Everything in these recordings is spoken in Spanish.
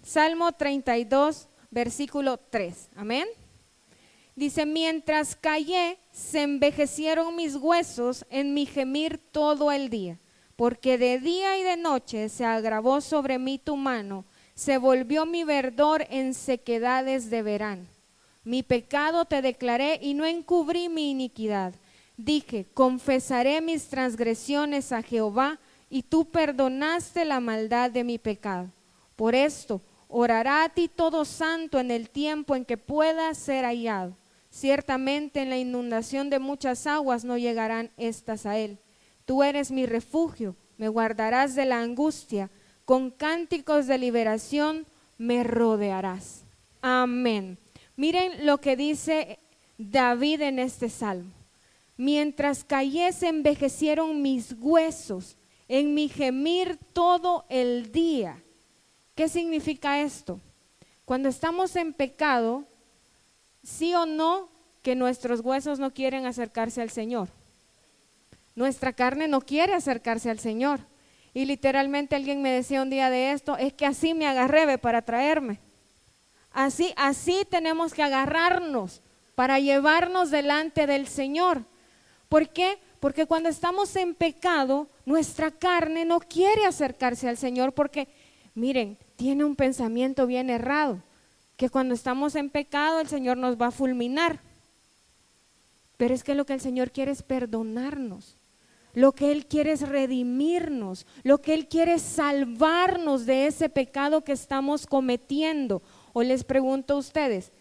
Salmo 32, versículo 3. Amén. Dice, mientras callé, se envejecieron mis huesos en mi gemir todo el día, porque de día y de noche se agravó sobre mí tu mano, se volvió mi verdor en sequedades de verano. Mi pecado te declaré y no encubrí mi iniquidad. Dije, confesaré mis transgresiones a Jehová, y tú perdonaste la maldad de mi pecado. Por esto, orará a ti todo santo en el tiempo en que pueda ser hallado. Ciertamente en la inundación de muchas aguas no llegarán estas a él. Tú eres mi refugio, me guardarás de la angustia, con cánticos de liberación me rodearás. Amén. Miren lo que dice David en este salmo. Mientras callé se envejecieron mis huesos, en mi gemir todo el día. ¿Qué significa esto? Cuando estamos en pecado, ¿sí o no que nuestros huesos no quieren acercarse al Señor? Nuestra carne no quiere acercarse al Señor. Y literalmente alguien me decía un día de esto, es que así me agarré para traerme. Así tenemos que agarrarnos para llevarnos delante del Señor. ¿Por qué? Porque cuando estamos en pecado, nuestra carne no quiere acercarse al Señor porque, miren, tiene un pensamiento bien errado, que cuando estamos en pecado el Señor nos va a fulminar. Pero es que lo que el Señor quiere es perdonarnos. Lo que Él quiere es redimirnos, lo que Él quiere es salvarnos de ese pecado que estamos cometiendo. O les pregunto a ustedes,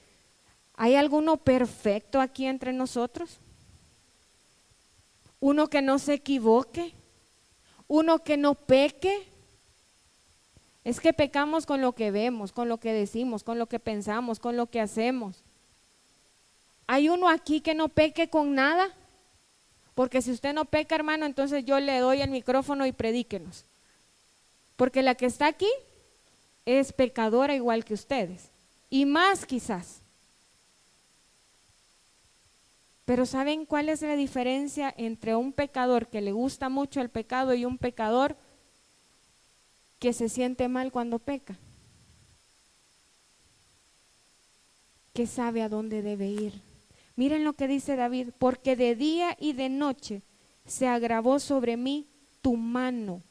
¿hay alguno perfecto aquí entre nosotros? ¿Uno que no se equivoque? ¿Uno que no peque? Es que pecamos con lo que vemos, con lo que decimos, con lo que pensamos, con lo que hacemos. ¿Hay uno aquí que no peque con nada? Porque si usted no peca, hermano, entonces yo le doy el micrófono y predíquenos. Porque la que está aquí es pecadora igual que ustedes. Y más quizás. Pero ¿saben cuál es la diferencia entre un pecador que le gusta mucho el pecado y un pecador que se siente mal cuando peca? Que sabe a dónde debe ir. Miren lo que dice David, porque de día y de noche se agravó sobre mí tu mano,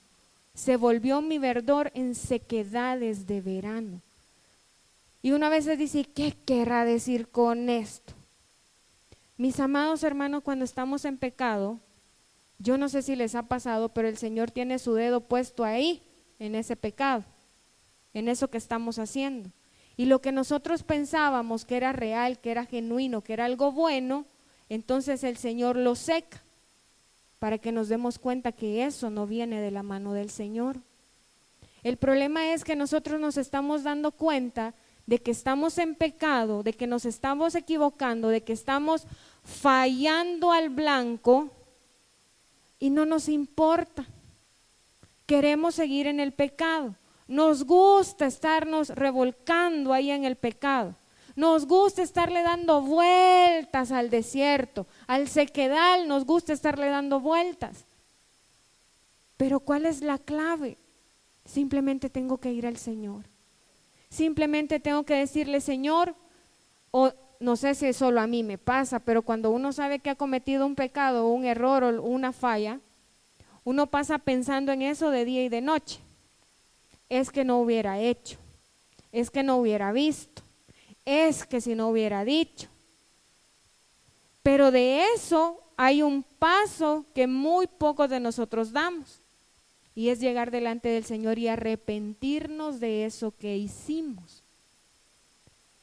se volvió mi verdor en sequedades de verano. Y una vez se dice, ¿qué querrá decir con esto? Mis amados hermanos, cuando estamos en pecado, yo no sé si les ha pasado, pero el Señor tiene su dedo puesto ahí, en ese pecado, en eso que estamos haciendo. Y lo que nosotros pensábamos que era real, que era genuino, que era algo bueno, entonces el Señor lo seca para que nos demos cuenta que eso no viene de la mano del Señor. El problema es que nosotros nos estamos dando cuenta de que estamos en pecado, de que nos estamos equivocando, de que estamos fallando al blanco y no nos importa. Queremos seguir en el pecado. Nos gusta estarnos revolcando ahí en el pecado. Nos gusta estarle dando vueltas al desierto, al sequedal, nos gusta estarle dando vueltas. Pero ¿cuál es la clave? Simplemente tengo que ir al Señor. Simplemente tengo que decirle, Señor, o no sé si solo a mí me pasa, pero cuando uno sabe que ha cometido un pecado, un error o una falla, uno pasa pensando en eso de día y de noche. Es que no hubiera hecho, es que no hubiera visto, es que si no hubiera dicho. Pero de eso hay un paso que muy pocos de nosotros damos, y es llegar delante del Señor y arrepentirnos de eso que hicimos.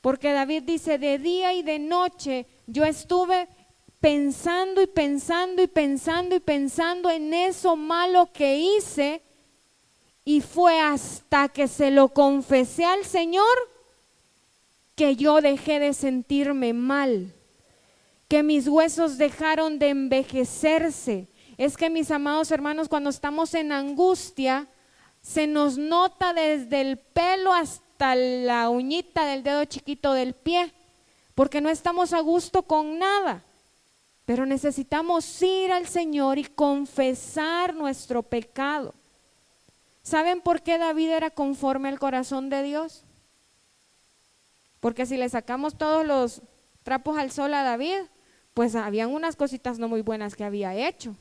Porque David dice, de día y de noche yo estuve pensando y pensando y pensando y pensando en eso malo que hice. Y fue hasta que se lo confesé al Señor que yo dejé de sentirme mal, que mis huesos dejaron de envejecerse. Es que, mis amados hermanos, cuando estamos en angustia, se nos nota desde el pelo hasta la uñita del dedo chiquito del pie, porque no estamos a gusto con nada. Pero necesitamos ir al Señor y confesar nuestro pecado. ¿Saben por qué David era conforme al corazón de Dios? Porque si le sacamos todos los trapos al sol a David, pues habían unas cositas no muy buenas que había hecho.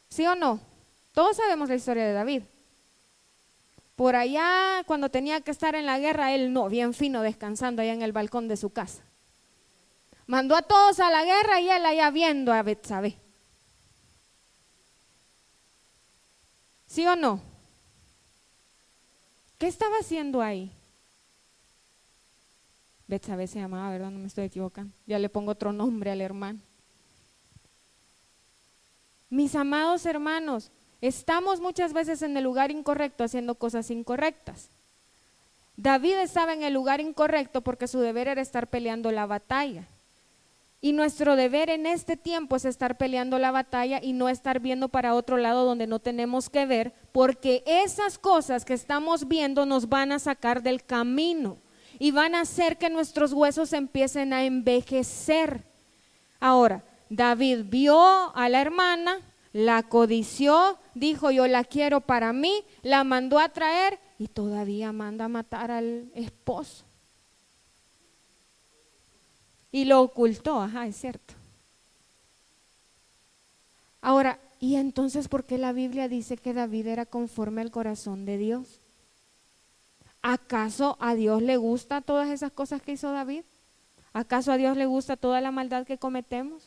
¿Sí o no? Todos sabemos la historia de David. Por allá, cuando tenía que estar en la guerra, él no, bien fino, descansando allá en el balcón de su casa. Mandó a todos a la guerra y él allá viendo a Betsabé. ¿Sí o no? ¿Qué estaba haciendo ahí? Betsabé se llamaba, ¿verdad? No me estoy equivocando. Ya le pongo otro nombre al hermano. Mis amados hermanos, estamos muchas veces en el lugar incorrecto haciendo cosas incorrectas. David estaba en el lugar incorrecto porque su deber era estar peleando la batalla. Y nuestro deber en este tiempo es estar peleando la batalla y no estar viendo para otro lado donde no tenemos que ver, porque esas cosas que estamos viendo nos van a sacar del camino y van a hacer que nuestros huesos empiecen a envejecer. Ahora, David vio a la hermana, la codició, dijo yo la quiero para mí, la mandó a traer y todavía manda a matar al esposo. Y lo ocultó, ajá, es cierto. Ahora, ¿y entonces por qué la Biblia dice que David era conforme al corazón de Dios? ¿Acaso a Dios le gusta todas esas cosas que hizo David? ¿Acaso a Dios le gusta toda la maldad que cometemos?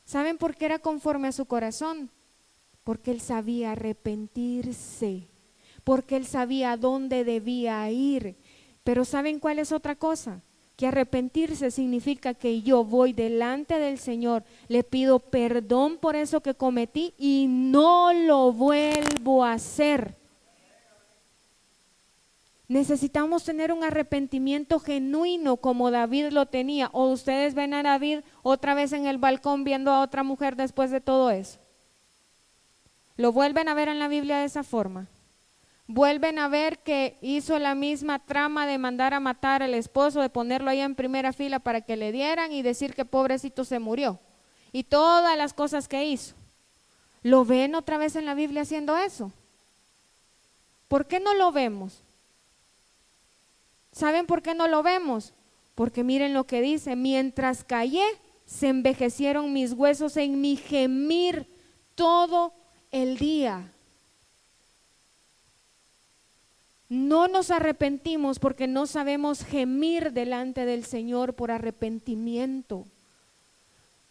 ¿Saben por qué era conforme a su corazón? Porque él sabía arrepentirse, porque él sabía dónde debía ir. Pero ¿saben cuál es otra cosa? Que arrepentirse significa que yo voy delante del Señor, le pido perdón por eso que cometí y no lo vuelvo a hacer. Necesitamos tener un arrepentimiento genuino como David lo tenía. ¿O ustedes ven a David otra vez en el balcón viendo a otra mujer después de todo eso? ¿Lo vuelven a ver en la Biblia de esa forma? Vuelven a ver que hizo la misma trama de mandar a matar al esposo, de ponerlo ahí en primera fila para que le dieran y decir que pobrecito se murió. Y todas las cosas que hizo. ¿Lo ven otra vez en la Biblia haciendo eso? ¿Por qué no lo vemos? ¿Saben por qué no lo vemos? Porque miren lo que dice, mientras callé, se envejecieron mis huesos en mi gemir todo el día. No nos arrepentimos porque no sabemos gemir delante del Señor por arrepentimiento.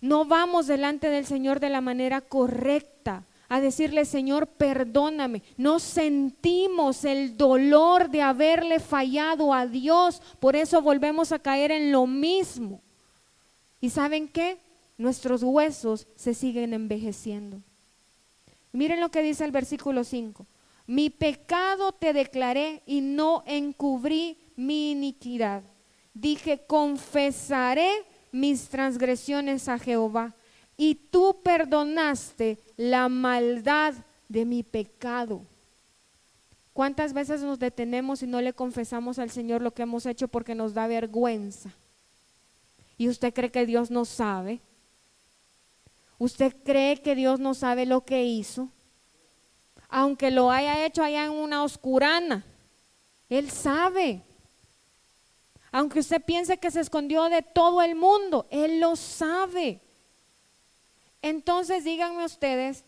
No vamos delante del Señor de la manera correcta a decirle, Señor, perdóname. No sentimos el dolor de haberle fallado a Dios, por eso volvemos a caer en lo mismo. ¿Y saben qué? Nuestros huesos se siguen envejeciendo. Miren lo que dice el versículo 5. Mi pecado te declaré y no encubrí mi iniquidad. Dije, confesaré mis transgresiones a Jehová, y tú perdonaste la maldad de mi pecado. ¿Cuántas veces nos detenemos y no le confesamos al Señor lo que hemos hecho porque nos da vergüenza? ¿Y usted cree que Dios no sabe? ¿Usted cree que Dios no sabe lo que hizo? Aunque lo haya hecho allá en una oscurana, Él sabe. Aunque usted piense que se escondió de todo el mundo, Él lo sabe. Entonces díganme ustedes,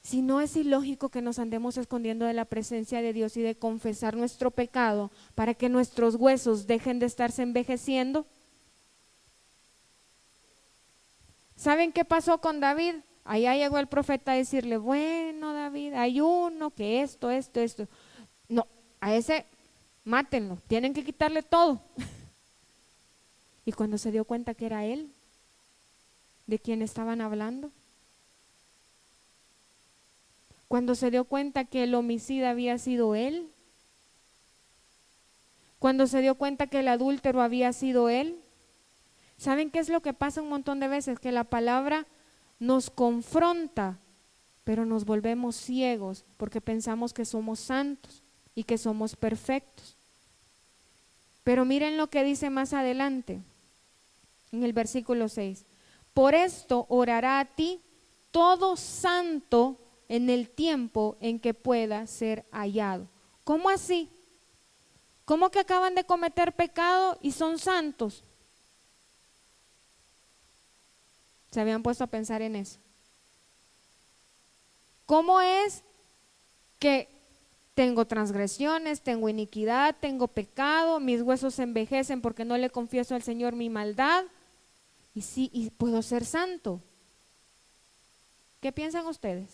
si no es ilógico que nos andemos escondiendo de la presencia de Dios y de confesar nuestro pecado para que nuestros huesos dejen de estarse envejeciendo. ¿Saben qué pasó con David? Allá llegó el profeta a decirle, bueno David, hay uno que esto. No, a ese mátenlo, tienen que quitarle todo. Y cuando se dio cuenta que era él, ¿de quién estaban hablando? Cuando se dio cuenta que el homicida había sido él, cuando se dio cuenta que el adúltero había sido él. ¿Saben qué es lo que pasa un montón de veces? Que la palabra nos confronta, pero nos volvemos ciegos porque pensamos que somos santos y que somos perfectos. Pero miren lo que dice más adelante, en el versículo 6. Por esto orará a ti todo santo en el tiempo en que pueda ser hallado. ¿Cómo así? ¿Cómo que acaban de cometer pecado y son santos? ¿Se habían puesto a pensar en eso? ¿Cómo es que tengo transgresiones, tengo iniquidad, tengo pecado, mis huesos se envejecen porque no le confieso al Señor mi maldad? Y sí, y puedo ser santo. ¿Qué piensan ustedes?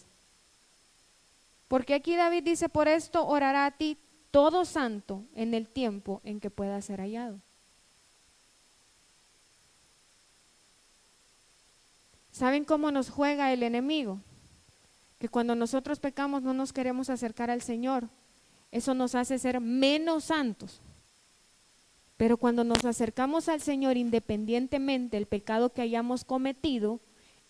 Porque aquí David dice, por esto orará a ti todo santo en el tiempo en que pueda ser hallado. ¿Saben cómo nos juega el enemigo? Que cuando nosotros pecamos no nos queremos acercar al Señor. Eso nos hace ser menos santos. Pero cuando nos acercamos al Señor independientemente del pecado que hayamos cometido,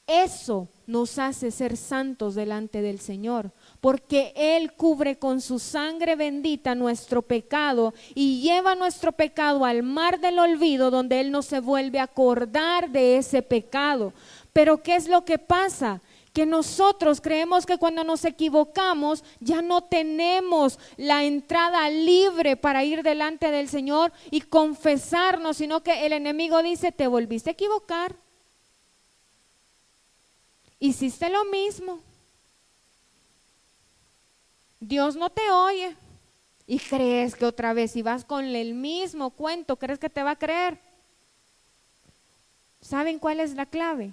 eso nos hace ser santos delante del Señor, porque Él cubre con su sangre bendita nuestro pecado y lleva nuestro pecado al mar del olvido, donde Él no se vuelve a acordar de ese pecado. Pero ¿qué es lo que pasa? Que nosotros creemos que cuando nos equivocamos ya no tenemos la entrada libre para ir delante del Señor y confesarnos, sino que el enemigo dice, te volviste a equivocar. Hiciste lo mismo. Dios no te oye. Y crees que otra vez, si vas con el mismo cuento, ¿crees que te va a creer? ¿Saben cuál es la clave?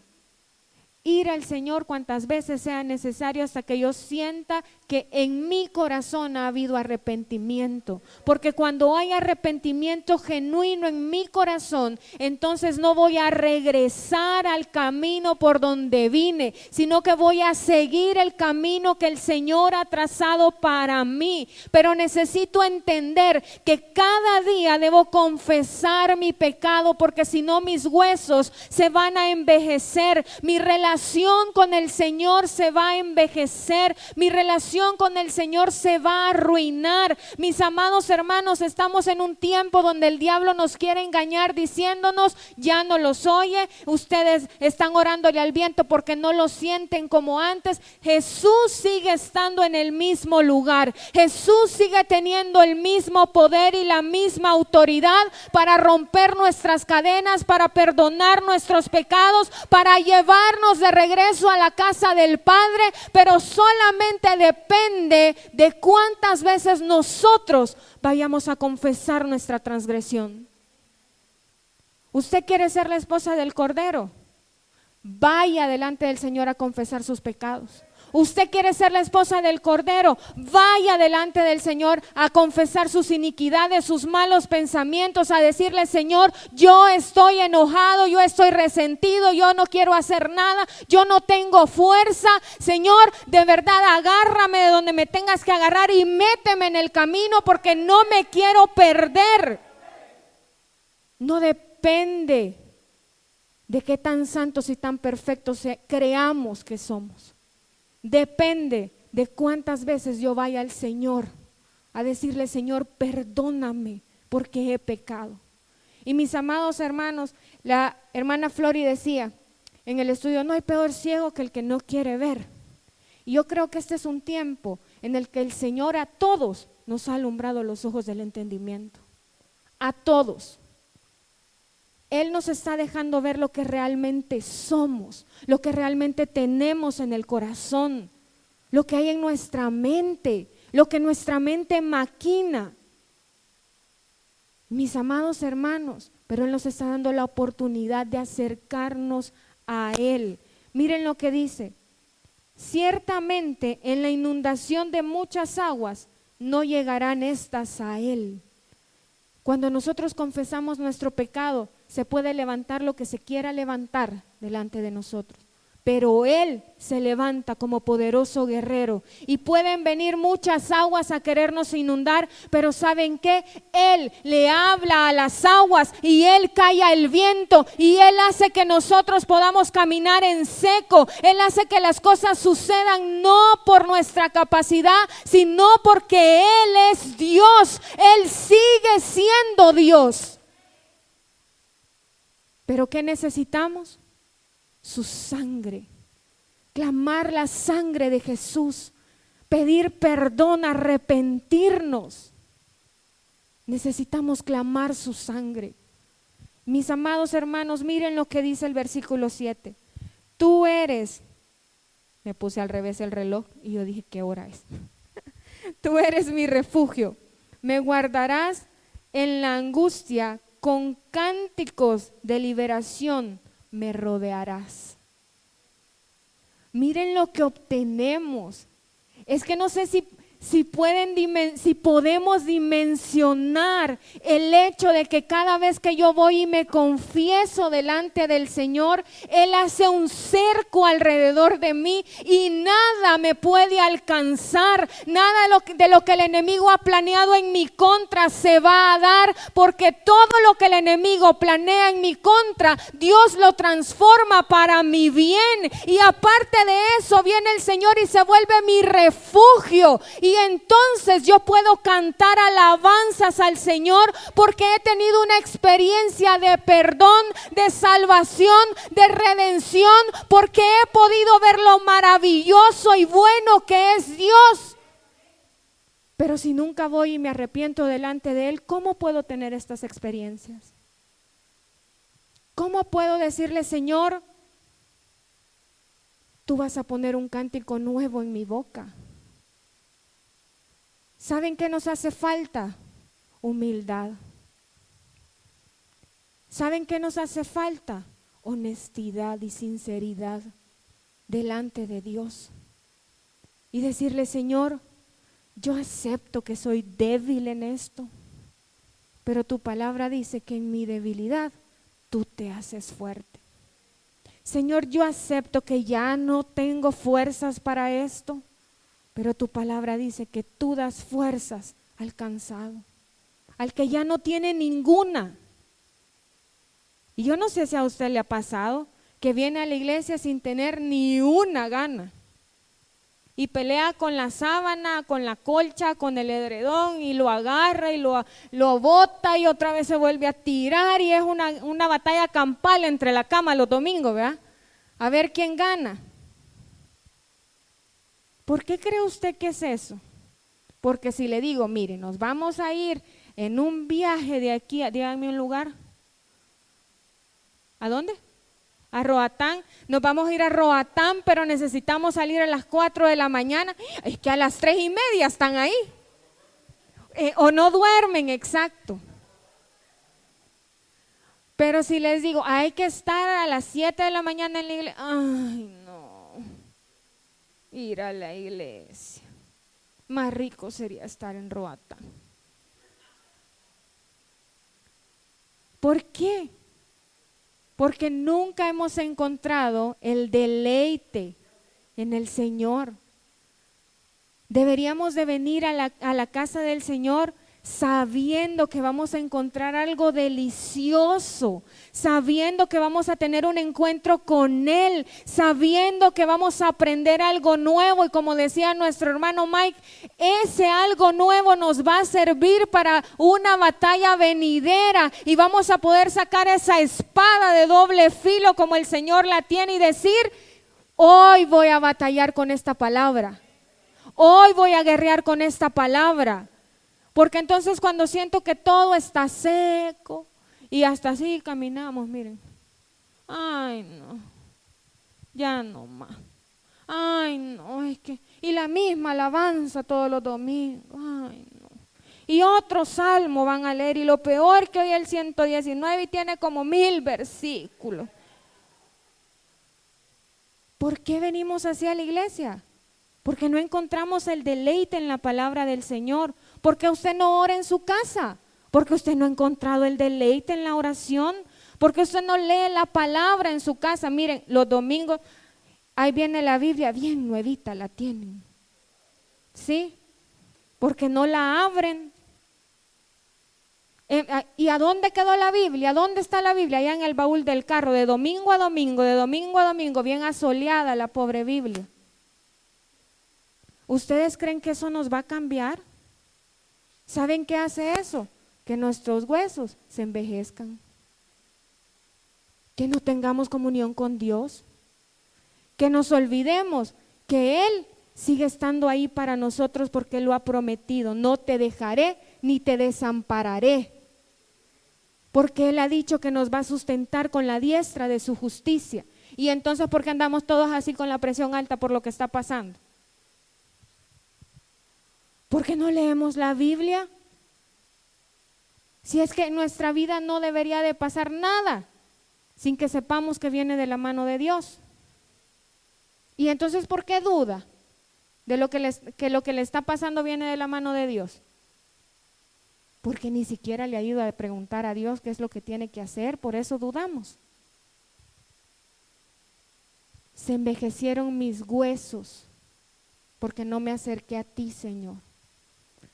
Ir al Señor cuantas veces sea necesario hasta que yo sienta que en mi corazón ha habido arrepentimiento. Porque cuando hay arrepentimiento genuino en mi corazón, entonces no voy a regresar al camino por donde vine, sino que voy a seguir el camino que el Señor ha trazado para mí. Pero necesito entender que cada día debo confesar mi pecado, porque si no mis huesos se van a envejecer, mi relación con el Señor se va a envejecer, mi relación con el Señor se va a arruinar. Mis amados hermanos, estamos en un tiempo donde el diablo nos quiere engañar diciéndonos, ya no los oye, ustedes están orándole al viento porque no lo sienten como antes. Jesús sigue estando en el mismo lugar, Jesús sigue teniendo el mismo poder y la misma autoridad para romper nuestras cadenas, para perdonar nuestros pecados, para llevarnos de regreso a la casa del Padre, pero solamente depende de cuántas veces nosotros vayamos a confesar nuestra transgresión. ¿Usted quiere ser la esposa del Cordero? Vaya delante del Señor a confesar sus pecados. ¿Usted quiere ser la esposa del Cordero? Vaya delante del Señor a confesar sus iniquidades, sus malos pensamientos, a decirle, Señor, yo estoy enojado, yo estoy resentido, yo no quiero hacer nada, yo no tengo fuerza. Señor, de verdad agárrame de donde me tengas que agarrar y méteme en el camino porque no me quiero perder. No depende de qué tan santos y tan perfectos creamos que somos. Depende de cuántas veces yo vaya al Señor a decirle, Señor, perdóname porque he pecado. Y mis amados hermanos, la hermana Flori decía en el estudio, no hay peor ciego que el que no quiere ver. Y yo creo que este es un tiempo en el que el Señor a todos nos ha alumbrado los ojos del entendimiento. A todos. Él nos está dejando ver lo que realmente somos, lo que realmente tenemos en el corazón, lo que hay en nuestra mente, lo que nuestra mente maquina. Mis amados hermanos, pero Él nos está dando la oportunidad de acercarnos a Él. Miren lo que dice, ciertamente en la inundación de muchas aguas no llegarán estas a Él. Cuando nosotros confesamos nuestro pecado, se puede levantar lo que se quiera levantar delante de nosotros, pero Él se levanta como poderoso guerrero y pueden venir muchas aguas a querernos inundar, pero ¿saben qué? Él le habla a las aguas y Él calla el viento y Él hace que nosotros podamos caminar en seco. Él hace que las cosas sucedan no por nuestra capacidad, sino porque Él es Dios. Él sigue siendo Dios. ¿Pero qué necesitamos? Su sangre, clamar la sangre de Jesús, pedir perdón, arrepentirnos. Necesitamos clamar su sangre. Mis amados hermanos, miren lo que dice el versículo 7. Tú eres, me puse al revés el reloj y yo dije, ¿qué hora es? Tú eres mi refugio, me guardarás en la angustia, con cánticos de liberación me rodearás. Miren lo que obtenemos. Es que no sé si podemos dimensionar el hecho de que cada vez que yo voy y me confieso delante del Señor, Él hace un cerco alrededor de mí y nada me puede alcanzar, nada de lo que el enemigo ha planeado en mi contra se va a dar, porque todo lo que el enemigo planea en mi contra, Dios lo transforma para mi bien. Y aparte de eso, viene el Señor y se vuelve mi refugio. Y entonces yo puedo cantar alabanzas al Señor porque he tenido una experiencia de perdón, de salvación, de redención, porque he podido ver lo maravilloso y bueno que es Dios. Pero si nunca voy y me arrepiento delante de Él, ¿cómo puedo tener estas experiencias? ¿Cómo puedo decirle, Señor, tú vas a poner un cántico nuevo en mi boca? ¿Saben qué nos hace falta? Humildad. ¿Saben qué nos hace falta? Honestidad y sinceridad delante de Dios. Y decirle, Señor, yo acepto que soy débil en esto, pero tu palabra dice que en mi debilidad tú te haces fuerte. Señor, yo acepto que ya no tengo fuerzas para esto, pero tu palabra dice que tú das fuerzas al cansado, al que ya no tiene ninguna. Y yo no sé si a usted le ha pasado que viene a la iglesia sin tener ni una gana y pelea con la sábana, con la colcha, con el edredón y lo agarra y lo bota y otra vez se vuelve a tirar y es una batalla campal entre la cama los domingos, ¿verdad? A ver quién gana. ¿Por qué cree usted que es eso? Porque si le digo, mire, nos vamos a ir en un viaje de aquí, díganme un lugar. ¿A dónde? A Roatán. Nos vamos a ir a Roatán, pero necesitamos salir a las 4 de la mañana. Es que a las 3:30 están ahí. O no duermen, exacto. Pero si les digo, hay que estar a las 7 de la mañana en la iglesia. Ay, no. Ir a la iglesia. Más rico sería estar en Roatán. ¿Por qué? Porque nunca hemos encontrado el deleite en el Señor. Deberíamos de venir a la casa del Señor sabiendo que vamos a encontrar algo delicioso, sabiendo que vamos a tener un encuentro con Él, sabiendo que vamos a aprender algo nuevo y como decía nuestro hermano Mike, ese algo nuevo nos va a servir para una batalla venidera y vamos a poder sacar esa espada de doble filo como el Señor la tiene y decir, hoy voy a batallar con esta palabra, hoy voy a guerrear con esta palabra. Porque entonces cuando siento que todo está seco y hasta así caminamos, miren, ay no, ya no más, ay no, es que, y la misma alabanza todos los domingos, ay no, y otro salmo van a leer y lo peor que hoy el 119 y tiene como 1000 versículos. ¿Por qué venimos hacia la iglesia? Porque no encontramos el deleite en la palabra del Señor. ¿Por qué usted no ora en su casa? Porque usted no ha encontrado el deleite en la oración. Porque usted no lee la palabra en su casa. Miren, los domingos, ahí viene la Biblia, bien nuevita la tienen. ¿Sí? Porque no la abren. ¿Y a dónde quedó la Biblia? ¿Dónde está la Biblia? Allá en el baúl del carro, de domingo a domingo, de domingo a domingo, bien asoleada la pobre Biblia. ¿Ustedes creen que eso nos va a cambiar? ¿Saben qué hace eso? Que nuestros huesos se envejezcan, que no tengamos comunión con Dios, que nos olvidemos que Él sigue estando ahí para nosotros porque Él lo ha prometido. No te dejaré ni te desampararé. Porque Él ha dicho que nos va a sustentar con la diestra de su justicia. Y entonces, ¿por qué andamos todos así con la presión alta por lo que está pasando? ¿Por qué no leemos la Biblia? Si es que en nuestra vida no debería de pasar nada sin que sepamos que viene de la mano de Dios. Y entonces, ¿por qué duda de lo que lo que le está pasando viene de la mano de Dios? Porque ni siquiera le ha ido a preguntar a Dios qué es lo que tiene que hacer, por eso dudamos. Se envejecieron mis huesos porque no me acerqué a ti, Señor.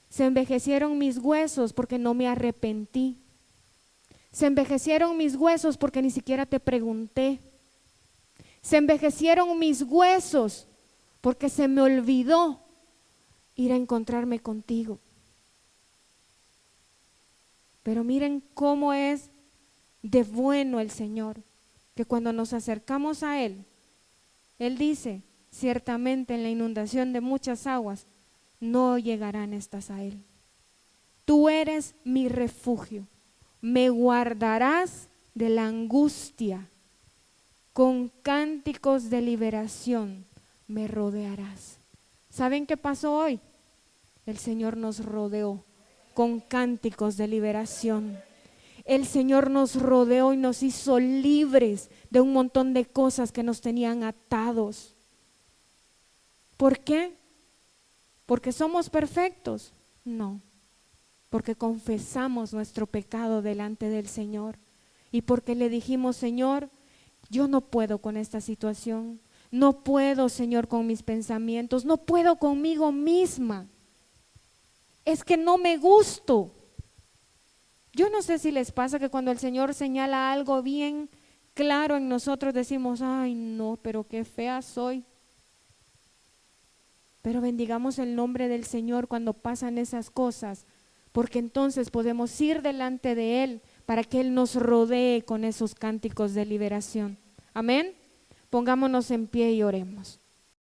Se envejecieron mis huesos porque no me arrepentí. Se envejecieron mis huesos porque ni siquiera te pregunté. Se envejecieron mis huesos porque se me olvidó ir a encontrarme contigo. Pero miren cómo es de bueno el Señor, que cuando nos acercamos a Él, Él dice, ciertamente en la inundación de muchas aguas, no llegarán estas a Él. Tú eres mi refugio, me guardarás de la angustia, con cánticos de liberación me rodearás. ¿Saben qué pasó hoy? El Señor nos rodeó con cánticos de liberación. El Señor nos rodeó y nos hizo libres de un montón de cosas que nos tenían atados. ¿Por qué? ¿Porque somos perfectos? No, porque confesamos nuestro pecado delante del Señor y porque le dijimos, Señor, yo no puedo con esta situación, no puedo, Señor, con mis pensamientos, no puedo conmigo misma. Es que no me gusto. Yo no sé si les pasa que cuando el Señor señala algo bien claro en nosotros decimos, ay no, pero qué fea soy. Pero bendigamos el nombre del Señor cuando pasan esas cosas, porque entonces podemos ir delante de Él para que Él nos rodee con esos cánticos de liberación. Amén. Pongámonos en pie y oremos.